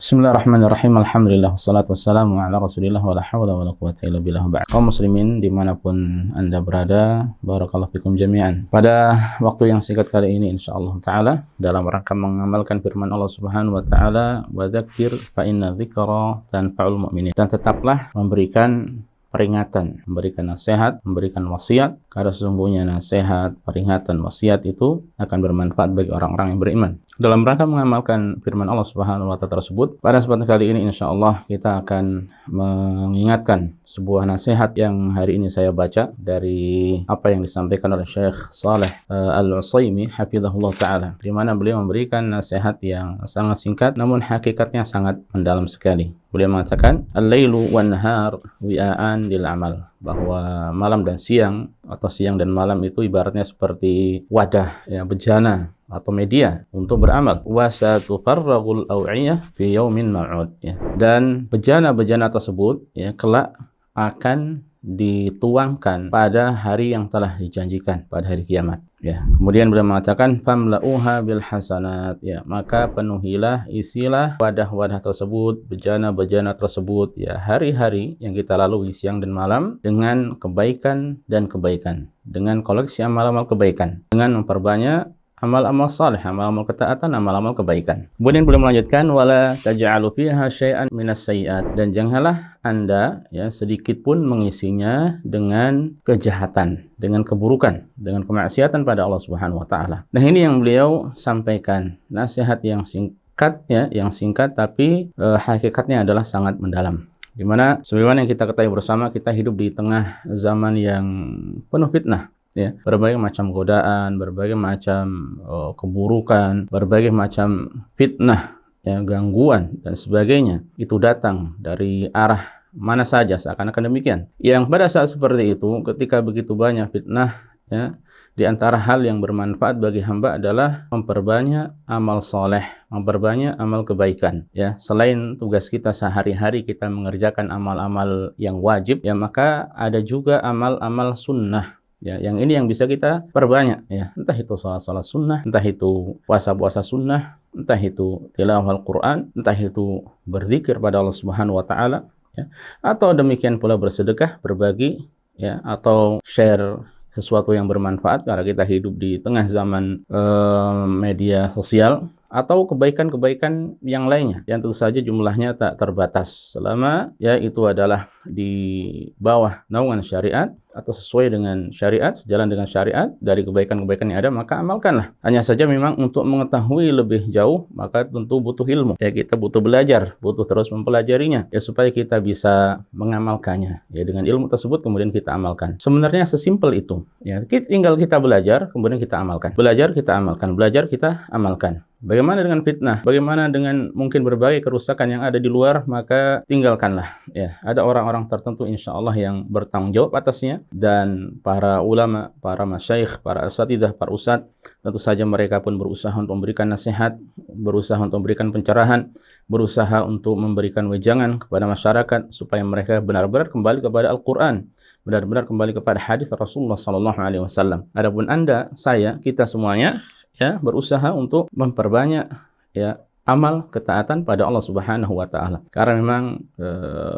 Bismillahirrahmanirrahim. Alhamdulillah wassalatu wassalamu ala Rasulillah wa la haula wa la quwwata illa billah. Kaum muslimin dimanapun Anda berada, barakallahu fikum jami'an. Pada waktu yang singkat kali ini insyaallah taala dalam rangka mengamalkan firman Allah Subhanahu wa taala, wa dzakir fa inna dzikra tanfa'ul mu'minin. Dan tetaplah memberikan peringatan, memberikan nasihat, memberikan wasiat, karena sesungguhnya nasihat, peringatan, wasiat itu akan bermanfaat bagi orang-orang yang beriman. Dalam rangka mengamalkan firman Allah Subhanahu wa taala tersebut, pada kesempatan kali ini insyaallah kita akan mengingatkan sebuah nasihat yang hari ini saya baca dari apa yang disampaikan oleh Syekh Shalih Al-Utsaimin hafizahullah taala, di mana beliau memberikan nasihat yang sangat singkat namun hakikatnya sangat mendalam sekali. Beliau mengatakan al-lailu wan nahar wi'aan lil amal, bahwa malam dan siang atau siang dan malam itu ibaratnya seperti wadah, ya, bejana atau media untuk beramal. Wa satufarragul aw'iyah fi yaumin ma'ud, ya. Dan bejana-bejana tersebut, ya, kelak akan dituangkan pada hari yang telah dijanjikan, pada hari kiamat, ya. Kemudian beliau mengatakan famla'uha bil hasanat, ya, maka penuhilah, isilah wadah-wadah tersebut, bejana-bejana tersebut, ya, hari-hari yang kita lalui siang dan malam dengan kebaikan dan kebaikan, dengan koleksi amal-amal kebaikan, dengan memperbanyak amal-amal saleh, amal-amal ketaatan, amal-amal kebaikan. Kemudian beliau melanjutkan wala taj'alu fiha syai'an minas sayyi'at, dan janganlah Anda, ya, sedikit pun mengisinya dengan kejahatan, dengan keburukan, dengan kemaksiatan pada Allah Subhanahu wa taala. Nah, ini yang beliau sampaikan, nasihat yang singkat, ya, yang singkat tapi hakikatnya adalah sangat mendalam. Di mana sebagaimana yang kita ketahui bersama, kita hidup di tengah zaman yang penuh fitnah, ya, berbagai macam godaan, berbagai macam keburukan, berbagai macam fitnah, ya, gangguan dan sebagainya itu datang dari arah mana saja, seakan-akan demikian. Yang pada saat seperti itu, ketika begitu banyak fitnah, ya, di antara hal yang bermanfaat bagi hamba adalah memperbanyak amal soleh, memperbanyak amal kebaikan, ya. Selain tugas kita sehari-hari kita mengerjakan amal-amal yang wajib, ya, maka ada juga amal-amal sunnah, ya, yang ini yang bisa kita perbanyak, ya, entah itu salat-salat sunnah, entah itu puasa-puasa sunnah, entah itu tilawah Al-Quran, entah itu berzikir pada Allah Subhanahu wa taala, ya, atau demikian pula bersedekah, berbagi, ya, atau share sesuatu yang bermanfaat karena kita hidup di tengah zaman media sosial, atau kebaikan-kebaikan yang lainnya yang tentu saja jumlahnya tak terbatas selama, ya, itu adalah di bawah naungan syariat atau sesuai dengan syariat, sejalan dengan syariat dari kebaikan-kebaikan yang ada, maka amalkanlah. Hanya saja memang untuk mengetahui lebih jauh maka tentu butuh ilmu, ya, kita butuh belajar, butuh terus mempelajarinya, ya, supaya kita bisa mengamalkannya, ya, dengan ilmu tersebut kemudian kita amalkan. Sebenarnya sesimpel itu, ya, tinggal kita belajar kemudian kita amalkan, belajar kita amalkan, belajar kita amalkan. Bagaimana dengan fitnah? Bagaimana dengan mungkin berbagai kerusakan yang ada di luar? Maka tinggalkanlah, ya. Ada orang-orang tertentu insya Allah yang bertanggung jawab atasnya, dan para ulama, para masyayikh, para asatidah, para ustadz, tentu saja mereka pun berusaha untuk memberikan nasihat, berusaha untuk memberikan pencerahan, berusaha untuk memberikan wejangan kepada masyarakat supaya mereka benar-benar kembali kepada Al-Quran, benar-benar kembali kepada hadis Rasulullah SAW. Adapun Anda, saya, kita semuanya, ya, berusaha untuk memperbanyak, ya, amal ketaatan pada Allah Subhanahu wa taala. Karena memang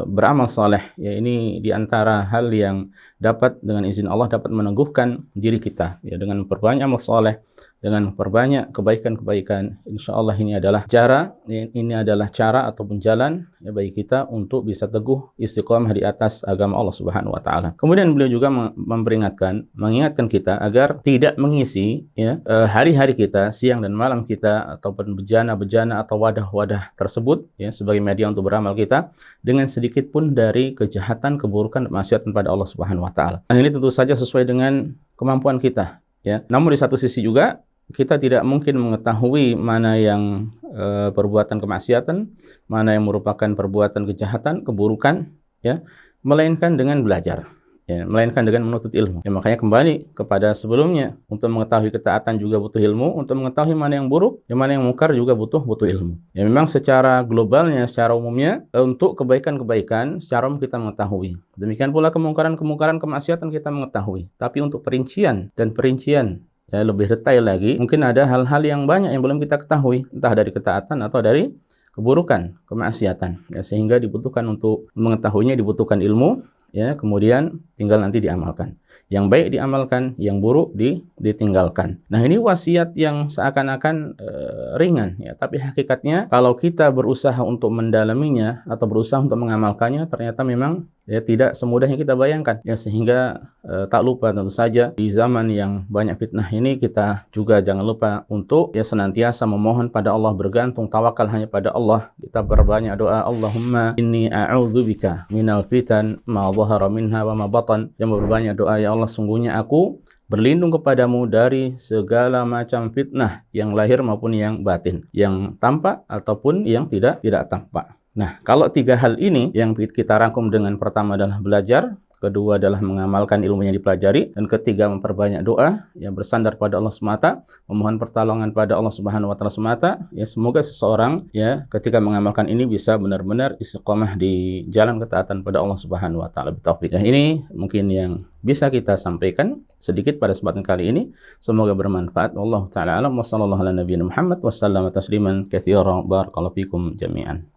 beramal saleh, ya, ini diantara hal yang dapat dengan izin Allah dapat meneguhkan diri kita, ya, dengan memperbanyak amal saleh, dengan memperbanyak kebaikan-kebaikan. Insya Allah ini adalah cara ataupun jalan, ya, bagi kita untuk bisa teguh istiqomah di atas agama Allah Subhanahu wa taala. Kemudian beliau juga mengingatkan kita agar tidak mengisi, ya, hari-hari kita, siang dan malam kita ataupun bejana-bejana atau wadah-wadah tersebut, ya, sebagai media untuk beramal kita dengan sedikit pun dari kejahatan, keburukan, maksiatan pada Allah Subhanahu wa taala. Nah, ini tentu saja sesuai dengan kemampuan kita, ya. Namun di satu sisi juga kita tidak mungkin mengetahui mana yang perbuatan kemaksiatan, mana yang merupakan perbuatan kejahatan, keburukan, ya, melainkan dengan belajar, ya, melainkan dengan menuntut ilmu. Ya, makanya kembali kepada sebelumnya, untuk mengetahui ketaatan juga butuh ilmu, untuk mengetahui mana yang buruk, mana yang mungkar juga butuh ilmu. Ya, memang secara globalnya, secara umumnya, untuk kebaikan-kebaikan secara umum kita mengetahui. Demikian pula kemungkaran-kemungkaran, kemaksiatan kita mengetahui. Tapi untuk perincian, ya, lebih detail lagi, mungkin ada hal-hal yang banyak yang belum kita ketahui, entah dari ketaatan atau dari keburukan, kemaksiatan. Ya, sehingga dibutuhkan untuk mengetahuinya dibutuhkan ilmu, ya, kemudian tinggal nanti diamalkan. Yang baik diamalkan, yang buruk ditinggalkan. Nah, ini wasiat yang seakan-akan ringan, ya, tapi hakikatnya kalau kita berusaha untuk mendalaminya atau berusaha untuk mengamalkannya, ternyata memang ya tidak semudah yang kita bayangkan. Ya, sehingga tak lupa tentu saja di zaman yang banyak fitnah ini, kita juga jangan lupa untuk ya senantiasa memohon pada Allah, bergantung tawakal hanya pada Allah. Kita berbanyak doa, Allahumma inni a'udzubika minal fitan ma dhahara minha wa ma batan. Yang berbanyak doa, ya Allah, sungguhnya aku berlindung kepadamu dari segala macam fitnah yang lahir maupun yang batin, yang tampak ataupun yang tidak tampak. Nah, kalau tiga hal ini yang kita rangkum dengan pertama adalah belajar, kedua adalah mengamalkan ilmu yang dipelajari, dan ketiga memperbanyak doa yang bersandar pada Allah semata, memohon pertolongan pada Allah Subhanahu wa taala semata. Ya, semoga seseorang ya ketika mengamalkan ini bisa benar-benar istiqomah di jalan ketaatan pada Allah Subhanahu wa taala bitaufik. Ya, ini mungkin yang bisa kita sampaikan sedikit pada kesempatan kali ini. Semoga bermanfaat. Wallahu taala alam wa sallallahu ala nabiyina Muhammad wa sallama tasliman katsiran. Barakallahu fikum jami'an.